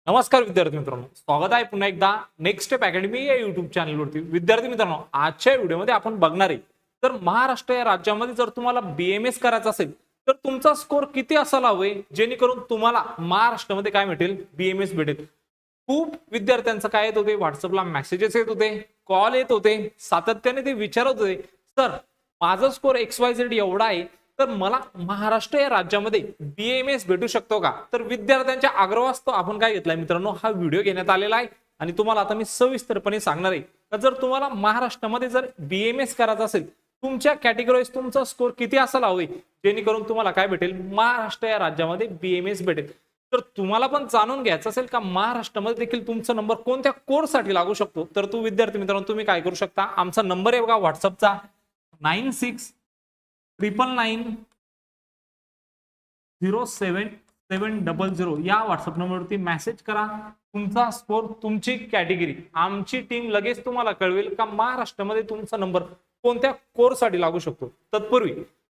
नमस्कार विद्यार्थी मित्रांनो, स्वागत आहे पुन्हा एकदा नेक्स्ट स्टेप अकॅडमी या युट्यूब चॅनलवरती. विद्यार्थी मित्रांनो, आजच्या व्हिडिओमध्ये आपण बघणार आहे तर महाराष्ट्र या राज्यामध्ये जर तुम्हाला बीएमएस करायचं असेल तर तुमचा स्कोर किती असायला हवे जेणेकरून तुम्हाला महाराष्ट्रामध्ये काय भेटेल, बीएमएस भेटेल. खूप विद्यार्थ्यांचं काय येत होते, व्हॉट्सअपला मेसेजेस येत होते, कॉल येत होते, सातत्याने ते विचारत होते सर माझा स्कोर XYZ एवढा आहे तर मला महाराष्ट्र या राज्यामध्ये बीएमएस भेटू शकतो का. तर विद्यार्थ्यांच्या आग्रहास्तव आपण काय घेतलाय मित्रांनो, हा व्हिडिओ घेण्यात आलेला आहे आणि तुम्हाला आता मी सविस्तरपणे सांगणार आहे तर जर तुम्हाला महाराष्ट्रामध्ये जर बीएमएस करायचं असेल तुमच्या कॅटेगरीज तुमचा स्कोर किती असायला हवे जेणेकरून तुम्हाला काय भेटेल, महाराष्ट्र या राज्यामध्ये बीएमएस भेटेल. तर तुम्हाला पण जाणून घ्यायचं असेल का महाराष्ट्रामध्ये देखील तुमचा नंबर कोणत्या कोर्ससाठी लागू शकतो तर तू विद्यार्थी मित्रांनो तुम्ही काय करू शकता, आमचा नंबर आहे बघा व्हॉट्सअपचा 9699077000 या व्हॉट्सअप नंबरवरती मेसेज करा. तुमचा स्कोर, तुमची कॅटेगरी, आमची टीम लगेच तुम्हाला कळवेल का महाराष्ट्रामध्ये तुमचा नंबर कोणत्या कोर्ससाठी लागू शकतो. तत्पूर्वी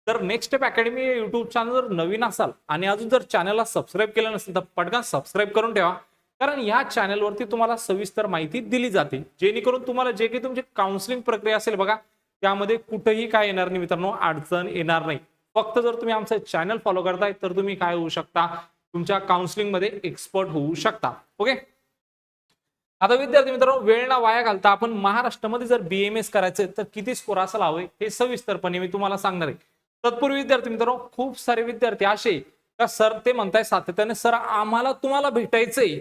तर नेक्स्ट स्टेप अकॅडमी या युट्यूब चॅनल जर नवीन असाल आणि अजून जर चॅनलला सबस्क्राईब केलं नसेल तर पटकन सबस्क्राईब करून ठेवा, कारण या चॅनलवरती तुम्हाला सविस्तर माहिती दिली जाते जेणेकरून तुम्हाला जे काही तुमची काउन्सिलिंग प्रक्रिया असेल बघा त्यामध्ये कुठेही काय येणार नाही मित्रांनो, अडचण येणार नाही. फक्त जर तुम्ही आमचं चॅनल फॉलो करताय तर तुम्ही काय होऊ शकता, तुमच्या काउन्सिलिंग मध्ये एक्सपर्ट होऊ शकता. ओके, आता विद्यार्थी मित्रांनो वेळ ना वाया घालता आपण महाराष्ट्रामध्ये जर बीएमएस करायचं तर किती स्कोर असायला हवे हे सविस्तरपणे मी तुम्हाला सांगणार आहे. तत्पूर्वी विद्यार्थी मित्रांनो खूप सारे विद्यार्थी असे का सर ते म्हणताय सातत्याने सर आम्हाला तुम्हाला भेटायचंय,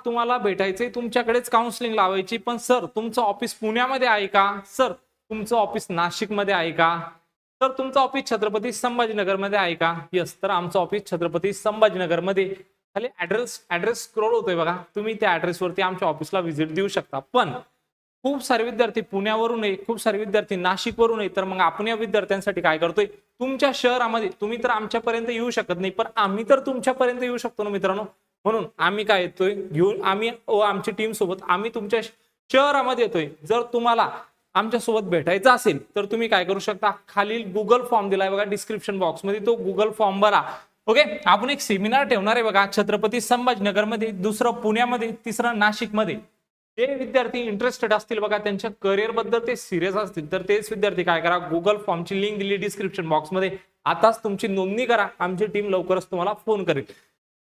तुम्हाला भेटायचंय, तुमच्याकडेच काउन्सिलिंग लावायची, पण सर तुमचं ऑफिस पुण्यामध्ये आहे का, सर तुमचं ऑफिस नाशिकमध्ये आहे का, तर तुमचं ऑफिस छत्रपती संभाजीनगरमध्ये आहे का. यस, तर आमचं ऑफिस छत्रपती संभाजीनगरमध्ये. खाली ऍड्रेस स्क्रोल होतोय बघा, तुम्ही त्या ऍड्रेसवरती आमच्या ऑफिसला व्हिजिट देऊ शकता. पण खूप सारे विद्यार्थी पुण्यावरून आहे, खूप सारे विद्यार्थी नाशिकवरून आहे, तर मग आपण या विद्यार्थ्यांसाठी काय करतोय, तुमच्या शहरामध्ये तुम्ही तर आमच्यापर्यंत येऊ शकत नाही पण आम्ही तर तुमच्यापर्यंत येऊ शकतो ना मित्रांनो. म्हणून आम्ही काय येतोय घेऊन, आम्ही आमची टीम सोबत आम्ही तुमच्या शहरामध्ये येतोय. जर तुम्हाला आमच्या सोबत भेटायचं असेल तर तुम्ही काय करू शकता, खालील गुगल फॉर्म दिलाय बघा डिस्क्रिप्शन बॉक्स मध्ये, तो गुगल फॉर्म भरा. ओके, आपण एक सेमिनार ठेवणार आहे बघा छत्रपती संभाजीनगरमध्ये, दुसरं पुण्यामध्ये, तिसरं नाशिकमध्ये. जे विद्यार्थी इंटरेस्टेड असतील बघा, त्यांच्या करिअर बद्दल ते सिरियस असतील तर तेच विद्यार्थी काय करा, गुगल फॉर्मची लिंक दिली डिस्क्रिप्शन बॉक्स मध्ये, आताच तुमची नोंदणी करा, आमची टीम लवकरच तुम्हाला फोन करेल.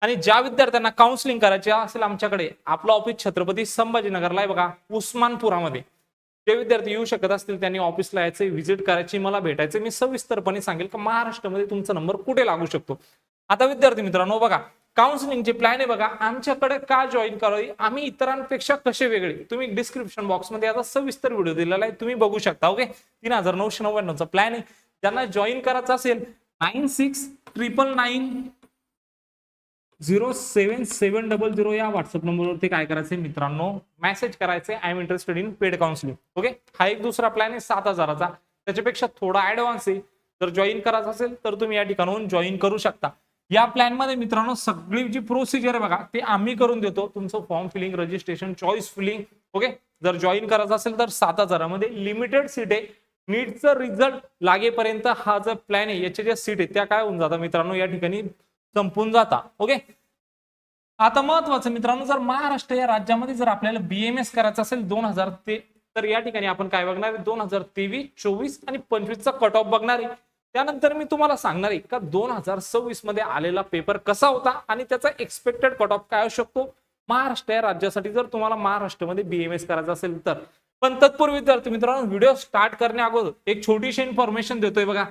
आणि ज्या विद्यार्थ्यांना काउन्सिलिंग करायचे असेल आमच्याकडे, आपलं ऑफिस छत्रपती संभाजीनगरला आहे बघा उस्मानपुरामध्ये. जे विद्यार्थी येऊ शकत असतील त्यांनी ऑफिसला यायचे, व्हिजिट करायची, मला भेटायचं, मी सविस्तरपणे सांगेल का महाराष्ट्रामध्ये तुमचा नंबर कुठे लागू शकतो. आता विद्यार्थी मित्रांनो बघा, काउन्सिलिंगचे प्लॅन आहे बघा आमच्याकडे, का जॉईन करावी, आम्ही इतरांपेक्षा कसे वेगळे, तुम्ही डिस्क्रिप्शन बॉक्समध्ये आता सविस्तर व्हिडिओ दिलेला आहे, तुम्ही बघू शकता. ओके, 3999 प्लॅन आहे. ज्यांना जॉईन करायचं असेल 9699077000 या व्हॉट्सअप नंबरवरती काय करायचंय मित्रांनो, मेसेज करायचे I am interested in paid counselling. Okay, हा एक दुसरा प्लॅन आहे 7000चा, त्याच्यापेक्षा थोडा ऍडव्हान्स आहे. जर जॉईन करायचं असेल तर तुम्ही या ठिकाणाहून जॉईन करू शकता. या प्लॅन मध्ये मित्रांनो सगळी जी प्रोसिजर आहे बघा ते आम्ही करून देतो, तुमचं form filling, registration, choice filling. Okay, जर जॉईन करायचं असेल तर 7000 लिमिटेड सीट आहे. नीटचा रिझल्ट लागेपर्यंत हा जो प्लॅन आहे याच्या ज्या सीट आहे त्या काय होऊन जातात मित्रांनो, या ठिकाणी संपून जाता. ओके, आता महत्वाचं मित्रांनो, जर महाराष्ट्र या राज्यामध्ये जर आपल्याला बीएमएस करायचं असेल 2000 तर या ठिकाणी आपण काय बघणार आहे, 2023, 24 आणि 25चा कट ऑफ बघणार आहे. त्यानंतर मी तुम्हाला सांगणार आहे का 2026 मध्ये आलेला पेपर कसा होता आणि त्याचा एक्सपेक्टेड कट ऑफ काय असू शकतो महाराष्ट्र या राज्यासाठी जर तुम्हाला महाराष्ट्रामध्ये बीएमएस करायचं असेल तर. पण तत्पूर्वी विद्यार्थी मित्रांनो व्हिडिओ स्टार्ट करण्या अगोदर एक छोटीशी इन्फॉर्मेशन देतोय बघा.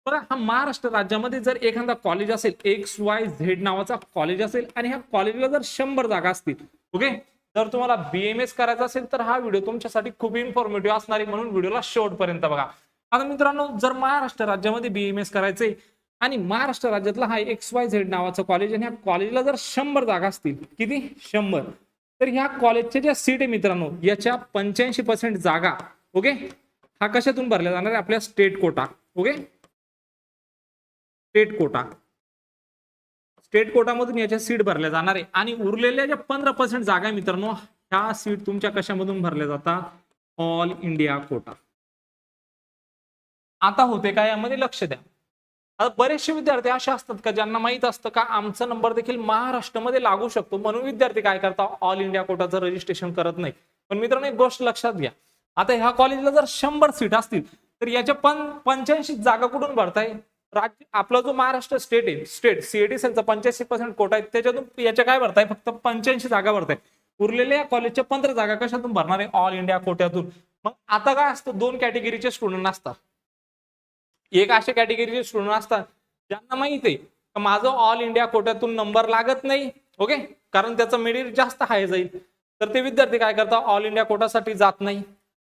हा महाराष्ट्र राज्यामध्ये जर एखादा कॉलेज असेल, XYZ नावाचा कॉलेज असेल आणि ह्या कॉलेजला जर 100 जागा असतील, ओके, जर तुम्हाला बीएमएस करायचा असेल तर हा व्हिडिओ तुमच्यासाठी खूप इन्फॉर्मेटिव्ह असणार आहे, म्हणून व्हिडिओला शेवटपर्यंत बघा. आता मित्रांनो जर महाराष्ट्र राज्यामध्ये बीएमएस करायचंय आणि महाराष्ट्र राज्यातला हा XYZ नावाचा कॉलेज आणि ह्या कॉलेजला जर 100 जागा असतील, किती 100, तर ह्या कॉलेजच्या ज्या सीट आहे मित्रांनो याच्या 85% जागा, ओके, हा कशातून भरल्या जाणार आहे, आपल्या स्टेट कोटा. ओके, स्टेट कोटामधून याच्या सीट भरल्या जाणार आहे आणि उरलेल्या ज्या 15% जागा आहे मित्रांनो ह्या सीट तुमच्या कशामधून भरल्या जातात, ऑल इंडिया कोटा. आता होते काय यामध्ये लक्ष द्या, आता बरेचसे विद्यार्थी असे असतात का ज्यांना माहित असतं का आमचा नंबर देखील महाराष्ट्रामध्ये लागू शकतो, म्हणून विद्यार्थी काय करतात, ऑल इंडिया कोटाचं रजिस्ट्रेशन करत नाही. पण मित्रांनो एक गोष्ट लक्षात घ्या, आता ह्या कॉलेजला जर 100 सीट असतील तर याच्या 85 जागा कुठून भरताय, राज्य आपला जो महाराष्ट्र स्टेट आहे, स्टेट सीईटी सेलचा 85% कोटा आहे, त्याच्यातून याच्या काय भरताय, फक्त 85 जागा भरताय. उरलेल्या कॉलेजच्या 15 जागा कशातून भरणार आहे, ऑल इंडिया कोट्यातून. मग आता काय असतं, 2 कॅटेगरीचे स्टुडंट असतात. एक अशा कॅटेगरीचे स्टुडंट असतात ज्यांना माहित आहे की माझं ऑल इंडिया कोट्यातून नंबर लागत नाही, ओके, कारण त्याचं मेरिट जास्त हाय जाईल, तर ते विद्यार्थी काय करतात, ऑल इंडिया कोटासाठी जात नाही.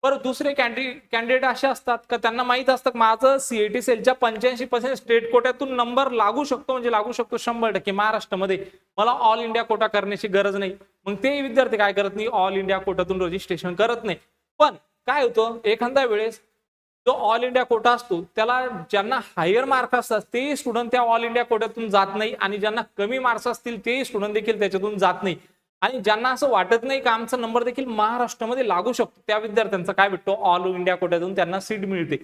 बरं, दुसरे कॅन्डिडेट असे असतात का त्यांना माहित असतं की माझं सीईटी सेलच्या 85% स्टेट कोट्यातून नंबर लागू शकतो, म्हणजे लागू शकतो 100% महाराष्ट्रामध्ये, मला ऑल इंडिया कोटा करण्याची गरज नाही. मग ते विद्यार्थी काय करत नाही, ऑल इंडिया कोट्यातून रजिस्ट्रेशन करत नाही. पण काय होतं, एखाद्या वेळेस जो ऑल इंडिया कोटा असतो त्याला ज्यांना हायर मार्क असतात ते स्टुडंट त्या ऑल इंडिया कोट्यातून जात नाही, आणि ज्यांना कमी मार्क्स असतील ते स्टुडंट देखील त्याच्यातून जात नाही. आणि ज्यांना असं वाटत नाही की आमचा नंबर देखील महाराष्ट्रामध्ये लागू शकतो, त्या विद्यार्थ्यांचा काय भेटतो, ऑल इंडिया कोट्यातून त्यांना सीट मिळते.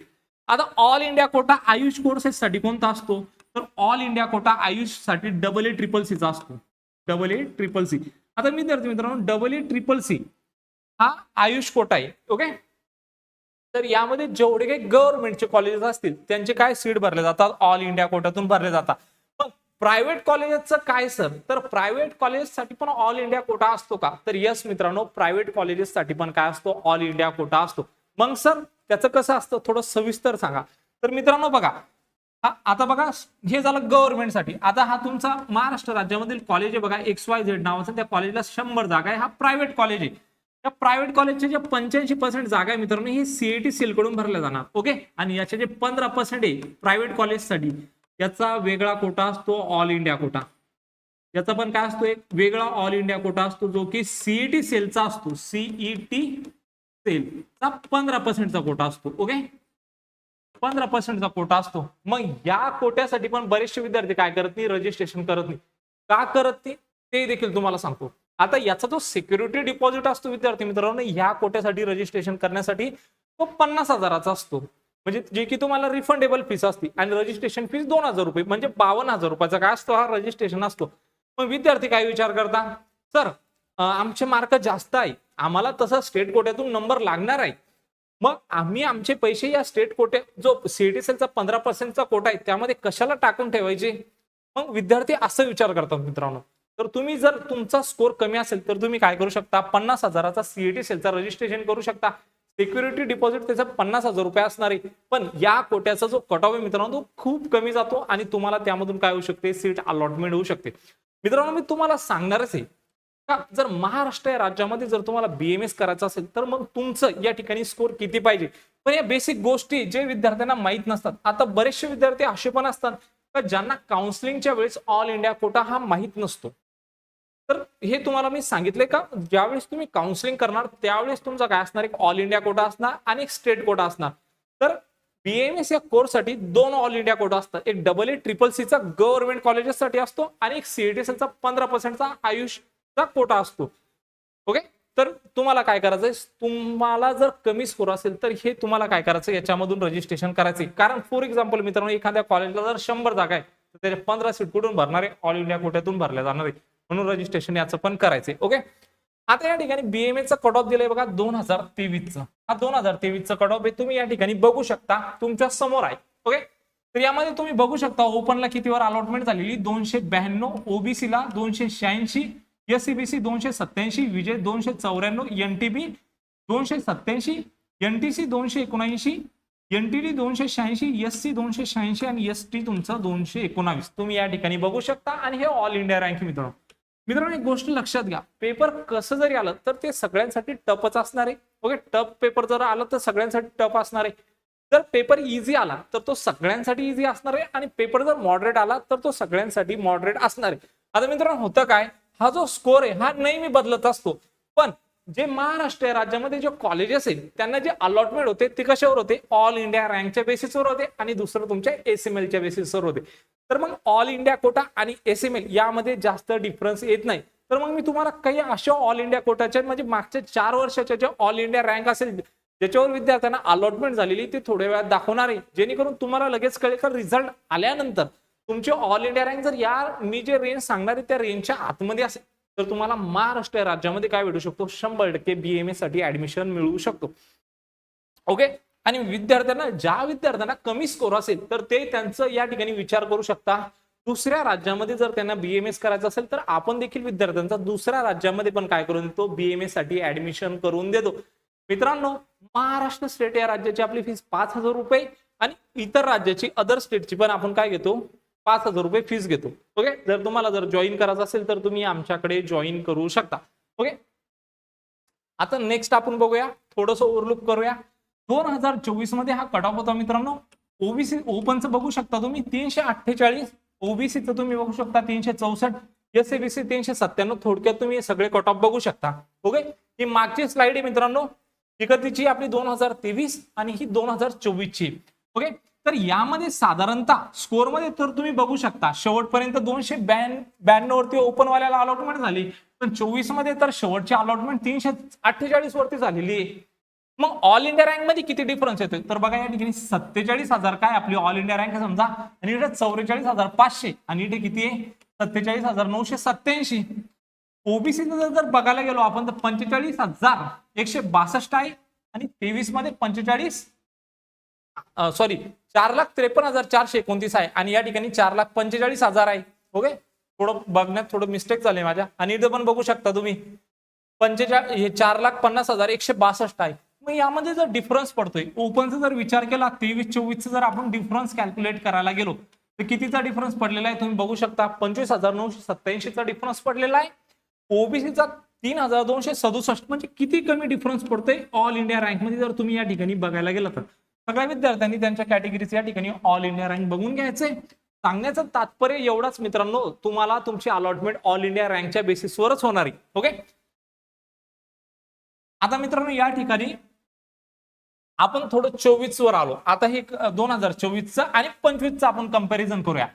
आता ऑल इंडिया कोटा आयुष कोर्सेससाठी कोणता असतो, तर ऑल इंडिया कोटा आयुष साठी AA-CCC असतो. AA-CCC. आता विद्यार्थी मित्रांनो, AA-CCC हा आयुष कोटा आहे, ओके. तर यामध्ये जेवढे काही गव्हर्नमेंटचे कॉलेजेस असतील त्यांचे काय सीट भरले जातात, ऑल इंडिया कोट्यातून भरले जातात. पण प्रायव्हेट कॉलेजेसचं काय सर, तर प्रायव्हेट कॉलेजसाठी पण ऑल इंडिया कोटा असतो का, तर यस मित्रांनो, प्रायव्हेट कॉलेजेससाठी पण काय असतो, ऑल इंडिया कोटा असतो. मग सर त्याचं कसं असतं, थोडं सविस्तर सांगा. तर मित्रांनो बघा, आता बघा हे झालं गव्हर्नमेंटसाठी. आता हा तुमचा महाराष्ट्र राज्यामधील कॉलेज आहे बघा, XYZ नावाचं, त्या कॉलेजला 100 जागा आहे, हा प्रायव्हेट कॉलेज आहे. या प्रायव्हेट कॉलेजचे जे 85% जागा आहे मित्रांनो, ही सीईटी सेल कडून भरल्या जाणार, ओके. आणि याचे जे 15% आहे प्रायव्हेट कॉलेजसाठी, याचा वेगळा कोटा असतो, ऑल इंडिया कोटा. याचा पण काय असतो, एक वेगळा ऑल इंडिया कोटा असतो, जो की सीईटी सेलचा असतो. सीईटी सेलचा 15%चा कोटा असतो, ओके. 15%चा कोटा असतो. मग या कोट्यासाठी पण बरेचसे विद्यार्थी काय करत नाही, रजिस्ट्रेशन करत नाही. का करत नाही ते देखील तुम्हाला सांगतो. आता याचा जो सिक्युरिटी डिपॉझिट असतो विद्यार्थी मित्रांनो, ह्या कोट्यासाठी रजिस्ट्रेशन करण्यासाठी तो 50,000चा असतो, म्हणजे जे की तुम्हाला रिफंडेबल फीस असते. आणि रजिस्ट्रेशन फीस 2,000 रुपये, म्हणजे 52,000 रुपयाचा काय असतो, हा रजिस्ट्रेशन असतो. मग विद्यार्थी काय विचार करता, सर आमचे मार्क जास्त आहे, आम्हाला तसं स्टेट कोट्यातून नंबर लागणार आहे, मग आम्ही आमचे पैसे या स्टेट कोट्या जो सीईटी सेलचा 15%चा कोटा आहे त्यामध्ये कशाला टाकून ठेवायचे. मग विद्यार्थी असं विचार करतात मित्रांनो. तर तुम्ही जर तुमचा स्कोर कमी असेल तर तुम्ही काय करू शकता, 50,000चा सीईटी सेलचा रजिस्ट्रेशन करू शकता. सिक्युरिटी डिपॉझिट त्याचा 50,000 रुपये असणार आहे. पण या कोट्याचा जो कट ऑफ आहे मित्रांनो तो खूप कमी जातो, आणि तुम्हाला त्यामधून काय होऊ शकते, सीट अलॉटमेंट होऊ शकते. मित्रांनो मी तुम्हाला सांगणारच आहे का, जर महाराष्ट्र या राज्यामध्ये जर तुम्हाला BMS करायचं असेल तर मग तुमचं या ठिकाणी स्कोर किती पाहिजे. पण या बेसिक गोष्टी जे विद्यार्थ्यांना माहित नसतात. आता बरेचसे विद्यार्थी असे पण असतात का ज्यांना काउन्सिलिंगच्या वेळेस ऑल इंडिया कोटा हा माहित नसतो. तर हे तुम्हाला मी सांगितले का, ज्यावेळेस तुम्ही काउन्सिलिंग करणार त्यावेळेस तुमचा काय असणार, एक ऑल इंडिया कोटा असणार आणि एक स्टेट कोटा असणार. तर BMS या कोर्ससाठी 2 ऑल इंडिया कोटा असतात, एक AA-CCCचा गव्हर्नमेंट कॉलेजेससाठी असतो आणि एक सीईटी सेलचा 15%चा आयुषचा कोटा असतो, ओके. तर तुम्हाला काय करायचंय, तुम्हाला जर कमी स्कोर असेल तर हे तुम्हाला काय करायचं, याच्यामधून रजिस्ट्रेशन करायचे. कारण फॉर एक्झाम्पल मित्रांनो, एखाद्या कॉलेजला जर 100 जागा आहे तर त्याच्या 15 सीट कुठून भरणार आहे, ऑल इंडिया कोट्यातून भरल्या जाणार आहे, म्हणून रजिस्ट्रेशन याचं पण करायचंय, ओके. आता या ठिकाणी BMSचा कट ऑफ दिलाय बघा 2023चा. हा 2023चा कट ऑफ आहे, तुम्ही या ठिकाणी बघू शकता, तुमच्या समोर आहे, ओके. तर यामध्ये तुम्ही बघू शकता ओपनला कितीवर अलॉटमेंट झालेली, 292, ओबीसीला 286, SCBC 287, विजय 294, NTB 287, NTC 279, NTD 286, SC 286 आणि ST तुमचं 219 तुम्ही या ठिकाणी बघू शकता. आणि हे ऑल इंडिया रँक मित्रांनो. मित्रांनो एक गोष्ट लक्षात घ्या, पेपर कसं जरी आलं तर ते सगळ्यांसाठी टफच असणार आहे, ओके. टफ पेपर जर आलं तर सगळ्यांसाठी टफ असणार आहे. जर पेपर इझी आला तर तो सगळ्यांसाठी इझी असणार आहे, आणि पेपर जर मॉडरेट आला तर तो सगळ्यांसाठी मॉडरेट असणार आहे. आता मित्रांनो होतं काय, हा जो स्कोर आहे हा नेहमी बदलत असतो. पण जे महाराष्ट्र राज्यामध्ये जे कॉलेजेस आहेत त्यांना जे अलॉटमेंट होते ते कशावर होते, ऑल इंडिया रँकच्या बेसिसवर होते, आणि दुसरं तुमच्या SMLच्या बेसिसवर होते. तर मग ऑल इंडिया कोटा आणि SML यामध्ये जास्त डिफरन्स येत नाही. तर मग मी तुम्हाला काही अशा ऑल इंडिया कोटाच्या म्हणजे मागच्या 4 वर्षाच्या ज्या ऑल इंडिया रँक असेल ज्याच्यावर विद्यार्थ्यांना अलॉटमेंट झालेली ते थोड्या वेळात दाखवणार आहे, जेणेकरून तुम्हाला लगेच कळेल का रिझल्ट आल्यानंतर तुमची ऑल इंडिया रँक जर या मी जे रेंज सांगणार आहे त्या रेंजच्या आतमध्ये असेल तर तुम्हाला महाराष्ट्र राज्यामध्ये काय भेटू शकतो, 100% BAMS साठी ऍडमिशन मिळू शकतो. ओके. आणि ज्या विद्यार्थ्यांना कमी स्कोर असेल तर ते त्यांचं या ठिकाणी विचार करू शकता, दुसऱ्या राज्यामध्ये जर त्यांना BAMS करायचं असेल तर आपण देखील विद्यार्थ्यांचा दुसऱ्या राज्यामध्ये पण काय करून देतो, BAMS साठी ऍडमिशन करून देतो. मित्रांनो, महाराष्ट्र स्टेट या राज्याची आपली फीस 5,000 रुपये आणि इतर राज्याची अदर स्टेटची पण आपण काय घेतो, 5,000 रुपये फीस घेतो. ओके. जर तुम्हाला जर जॉईन करायचं असेल तर तुम्ही आमच्याकडे जॉईन करू शकता. ओके. आता नेक्स्ट आपण बघूया, थोडंसं ओव्हरलुक करूया. 2024 मध्ये हा कट ऑफ होता मित्रांनो. ओबीसी ओपनचं बघू शकता तुम्ही 348, ओबीसीचं तुम्ही बघू शकता 364, एससीबीसी 397. थोडक्यात तुम्ही हे सगळे कट ऑफ बघू शकता. ओके. ही मागची स्लाइड आहे मित्रांनो, ही कधीची आपली 2023 आणि ही 2024 ची. ओके. तर यामध्ये साधारणतः स्कोर मध्ये तर तुम्ही बघू शकता शेवटपर्यंत 292 वरती ओपन वाल्याला अलॉटमेंट झाली, पण 24 मध्ये तर शेवटची अलॉटमेंट 348 वरती झालेली आहे. मग ऑल इंडिया रँक मध्ये किती डिफरन्स येतोय तर बघा, या ठिकाणी 47,000 काय आपली ऑल इंडिया रँक समजा, आणि इथे 44,500 आणि इथे किती आहे 47,987. ओबीसी जर बघायला गेलो आपण तर 45,162 आहे आणि 23 मध्ये 4,53,429 आहे आणि या ठिकाणी 4,45,000 आहे. ओके. थोडं बघण्यात थोडं मिस्टेक झाले माझ्या, आणि इथे पण बघू शकता तुम्ही 4,50,162 आहे. मग यामध्ये जर डिफरन्स पडतोय, ओपनचा जर विचार केला 23-24 जर आपण डिफरन्स कॅल्क्युलेट करायला गेलो तर कितीचा डिफरन्स पडलेला आहे तुम्ही बघू शकता, 25,987 चा डिफरन्स पडलेला आहे. ओबीसीचा 3,267, म्हणजे किती कमी डिफरन्स पडतोय ऑल इंडिया रँक मध्ये जर तुम्ही या ठिकाणी बघायला गेलं तर. सगळ्या विद्यार्थ्यांनी त्यांच्या कॅटेगरीचे या ठिकाणी ऑल इंडिया रँक बघून घ्यायचंय. सांगण्याचं तात्पर्य एवढाच मित्रांनो, तुम्हाला तुमची अलॉटमेंट ऑल इंडिया रँकच्या बेसिसवरच होणार आहे. ओके. आता मित्रांनो या ठिकाणी आपण थोडं 24 वर आलो. आता हे 2024चं आणि 25चं आपण कंपॅरिझन करूया.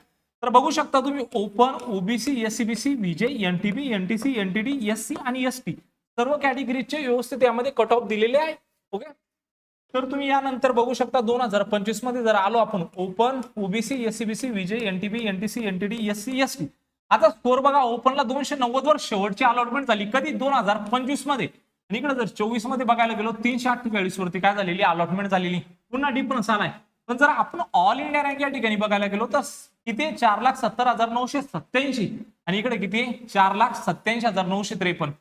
तर बघू शकता तुम्ही open, OBC, SCBC, VJ, NTB, NTC, NTD, SC आणि एसटी सर्व कॅटेगरीचे व्यवस्थित यामध्ये कट ऑफ दिलेले आहे. ओके. तर तुम्ही यानंतर बघू शकता 2025 मध्ये जर आलो आपण open, OBC, SCBC, VJ, NTB, NTC, NTD, SC, ST. आता स्कोर बघा, ओपनला 290 वर शेवटची अलॉटमेंट झाली कधी 2025 मध्ये, आणि इकडे जर 24 मध्ये बघायला गेलो 348 वरती काय झालेली अलॉटमेंट झालेली, पुन्हा डिफरन्स आलाय. पण जर आपण ऑल इंडिया रँक या ठिकाणी बघायला गेलो तर किती 4,70,987 आणि इकडे किती 4,87,953.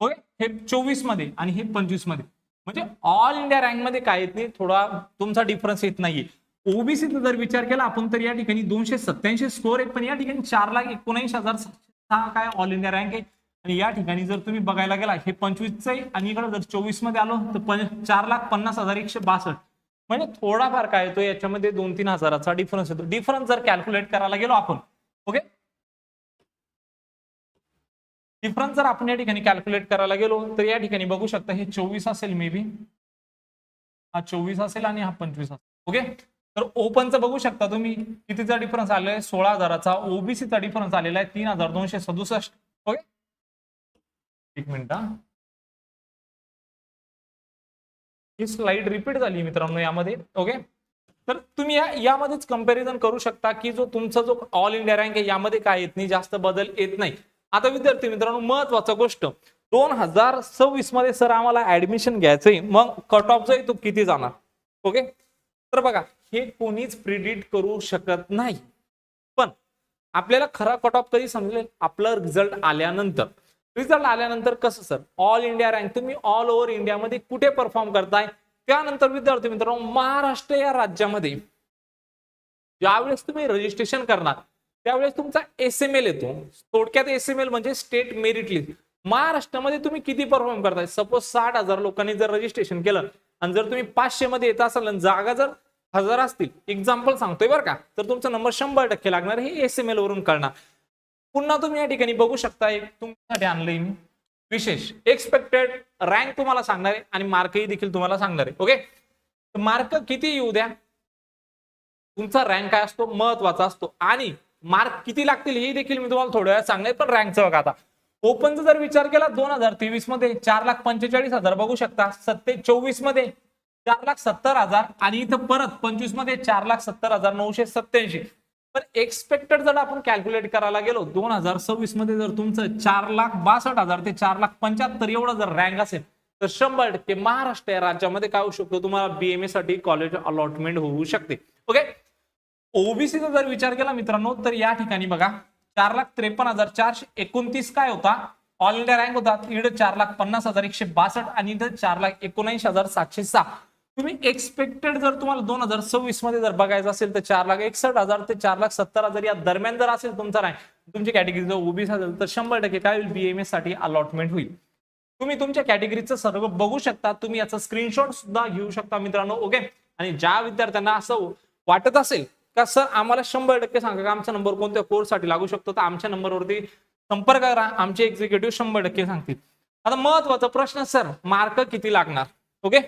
होय, हे 24 मध्ये आणि हे 25 मध्ये. म्हणजे ऑल इंडिया रँक मध्ये काय येत नाही, थोडा तुमचा डिफरन्स येत नाहीये. ओबीसीचा जर विचार केला आपण तर या ठिकाणी 287 स्कोर आहे, पण या ठिकाणी 4,19,006 काय ऑल इंडिया रँक आहे. आणि या ठिकाणी जर तुम्ही बघायला गेला हे 25चं आहे आणि इकडे जर 24 मध्ये आलो तर 4,50,162. म्हणजे थोडाफार काय येतो याच्यामध्ये 2-3 हजाराचा डिफरन्स येतो. डिफरन्स जर कॅल्क्युलेट करायला गेलो आपण, ओके, डिफरन्स जर आपण या ठिकाणी कॅल्क्युलेट करायला गेलो तर या ठिकाणी बघू शकता हे 24 असेल, मे बी हा 24 असेल आणि हा 25 असेल. ओके. तर ओपनचं बघू शकता तुम्ही कितीचा डिफरन्स आलेला आहे 16,000चा. ओबीसीचा डिफरन्स आलेला आहे 3,267. ओके, एक मिनिट, ही स्लाइड रिपीट झाली मित्रांनो यामध्ये. ओके. तर तुम्ही यामध्येच कंपॅरिझन करू शकता की जो तुमचा जो ऑल इंडिया रँक आहे यामध्ये काय येत नाही, जास्त बदल येत नाही. आता विद्यार्थी मित्रांनो, महत्वाचा गोष्ट 2026 मध्ये सर आम्हाला ऍडमिशन घ्यायचंय, मग कट ऑफ जो आहे तो किती जाणार. ओके. तर बघा, हे कोणीच प्रिडिक्ट करू शकत नाही, पण आपल्याला खरा कट ऑफ कधी समजेल, आपला रिझल्ट आल्यानंतर. रिझल्ट आल्यानंतर कसं सर ऑल इंडिया रँक तुम्ही ऑल ओव्हर इंडियामध्ये कुठे परफॉर्म करताय, त्यानंतर विद्यार्थी मित्रांनो महाराष्ट्र या राज्यामध्ये ज्यावेळेस तुम्ही रजिस्ट्रेशन करणार त्यावेळेस तुमचा एसएमएल येतो. थोडक्यात एसएमएल म्हणजे स्टेट मेरिट लिस्ट. महाराष्ट्रामध्ये तुम्ही किती परफॉर्म करताय, सपोज 60,000 लोकांनी जर रजिस्ट्रेशन केलं आणि जर तुम्ही 500 मध्ये येत असाल आणि जागा जर 1000 असतील, एक्झाम्पल सांगतोय बरं का, तर तुमचा नंबर 100% लागणार, हे एसएमएल वरून कळणार. पुन्हा तुम्ही या ठिकाणी बघू शकता, एक तुमच्यासाठी आणलंय मी विशेष एक्सपेक्टेड रँक तुम्हाला सांगणार आहे आणि मार्कही देखील तुम्हाला सांगणार आहे. ओके. मार्क किती येऊ द्या, तुमचा रँक काय असतो महत्वाचा असतो, आणि मार्क किती लागतील हे देखील मी तुम्हाला थोड्या वेळात सांगणार. पण रँकचं बघा, आता ओपनचा जर विचार केला 2023 मध्ये 4,45,000 बघू शकता, 24 मध्ये 4,70,000 आणि इथं परत 25 मध्ये 4,70,987. पण एक्सपेक्टेड जर आपण कॅल्क्युलेट करायला गेलो 2026 मध्ये जर तुमचं 4,62,000 ते 4,75,000 एवढं जर रँक असेल तर 100% महाराष्ट्र या राज्यामध्ये काय होऊ शकतो, तुम्हाला बीएमए साठी कॉलेज अलॉटमेंट होऊ शकते. ओके. ओबीसीचा जर विचार केला मित्रांनो तर या ठिकाणी बघा 4,53,429 काय होता ऑल इंडिया रँक होता, इकडे 4,50,162 आणि इथं 4,79,706. तुम्ही एक्सपेक्टेड जर तुम्हाला 2026 मध्ये जर बघायचं असेल तर 4,61,000 ते 4,70,000 या दरम्यान जर असेल तुमचा रँक, तुमची कॅटेगरी जर ओबीसी असेल तर 100% काय होईल, बीएमएस साठी अलॉटमेंट होईल. तुम्ही तुमच्या कॅटेगरीचं सर्व बघू शकता, तुम्ही याचा स्क्रीनशॉट सुद्धा घेऊ शकता मित्रांनो. ओके. आणि ज्या विद्यार्थ्यांना असं वाटत असेल का सर आम्हाला 100% सांगा का आमचा नंबर कोणत्या कोर्ससाठी लागू शकतो, तर आमच्या नंबरवरती संपर्क करा, आमचे एक्झिक्युटिव्ह 100% सांगतील. आता महत्वाचा प्रश्न, सर मार्क किती लागणार. ओके.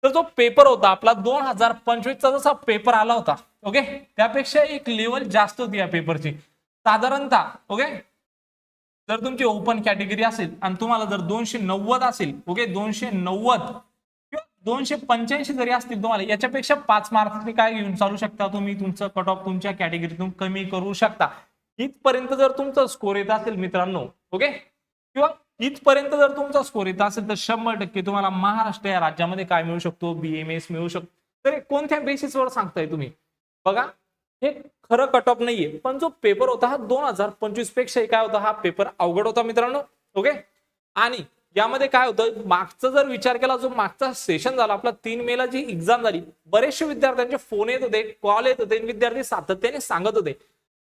तर जो पेपर होता आपला 2025चा जसा पेपर आला होता, ओके, त्यापेक्षा एक लेवल जास्त होती या पेपरची साधारणतः. ओके. जर तुमची ओपन कॅटेगरी असेल आणि तुम्हाला जर 290 असेल, ओके, 290 किंवा 285 जरी असतील तुम्हाला, याच्यापेक्षा 5 मार्क्सनी काय घेऊन चालू शकता तुम्ही, तुमचं कट ऑफ तुमच्या कॅटेगरीतून कमी करू शकता. इथपर्यंत जर तुमचा स्कोर येत असेल मित्रांनो, ओके, किंवा इथपर्यंत जर तुमचा स्कोर येत असेल तर 100% तुम्हाला महाराष्ट्र या राज्यामध्ये काय मिळू शकतो, बीएमएस मिळू शकतो. तर कोणत्या बेसिसवर सांगताय तुम्ही, बघा हे खरं कट ऑफ नाहीये, पण जो पेपर होता हा 2025 पेक्षा काय होता, हा पेपर अवघड होता मित्रांनो. ओके. आणि यामध्ये काय होतं, मागचा जर विचार केला, जो मागचा सेशन झाला आपला 3 मेला जी एक्झाम झाली, बरेचसे विद्यार्थ्यांचे फोन येत होते, कॉल येत होते, विद्यार्थी सातत्याने सांगत होते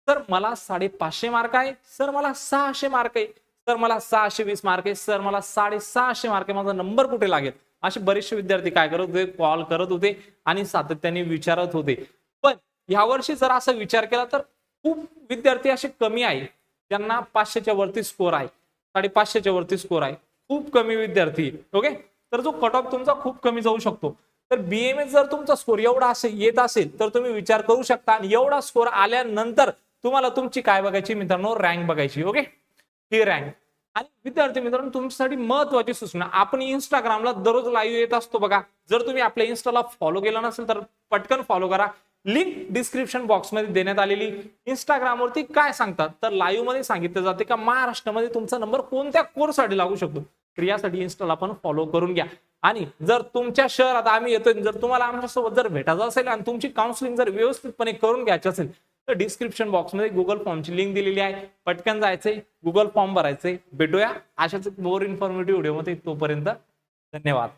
सर मला 550 मार्क आहे, सर मला 600 मार्क आहे, सर मला 620 मार्क आहे, सर मला 650 मार्क आहे, माझा नंबर कुठे लागेल. असे बरेचसे विद्यार्थी काय करत होते, कॉल करत होते आणि सातत्याने विचारत होते. पण यावर्षी जर असा विचार केला तर खूप विद्यार्थी असे कमी आहे ज्यांना 500च्या वरती स्कोर आहे, 550च्या वरती स्कोर आहे, खूप कमी विद्यार्थी. ओके. तर जो कट ऑफ तुमचा खूप कमी जाऊ शकतो. तर बीएमएस जर तुमचा स्कोर एवढा येत असेल तर तुम्ही विचार करू शकता, आणि एवढा स्कोर आल्यानंतर तुम्हाला तुमची काय बघायची मित्रांनो, रँक बघायची. ओके. ही रँक. आणि विद्यार्थी मित्रांनो तुमच्यासाठी महत्वाची सूचना, आपण इंस्टाग्रामला दररोज लाईव्ह येत असतो बघा, जर तुम्ही आपल्या इंस्टाला फॉलो केलं नसेल तर पटकन फॉलो करा, लिंक डिस्क्रिप्शन बॉक्स मध्ये देण्यात आलेली. इंस्टाग्रामवरती काय सांगतात तर लाईव्ह मध्ये सांगितलं जाते का महाराष्ट्रामध्ये तुमचा नंबर कोणत्या कोर्ससाठी लागू शकतो, तर यासाठी इंस्टाला पण फॉलो करून घ्या. आणि जर तुमच्या शहरात आम्ही येतोय, जर तुम्हाला आमच्यासोबत जर भेटायचं असेल आणि तुमची काउन्सिलिंग जर व्यवस्थितपणे करून घ्यायची असेल तर डिस्क्रिप्शन बॉक्समध्ये गुगल फॉर्मची लिंक दिलेली आहे, पटकन जायचंय, गुगल फॉर्म भरायचंय. भेटूया अशाच मोर इन्फॉर्मेटिव्ह व्हिडिओमध्ये. तोपर्यंत धन्यवाद.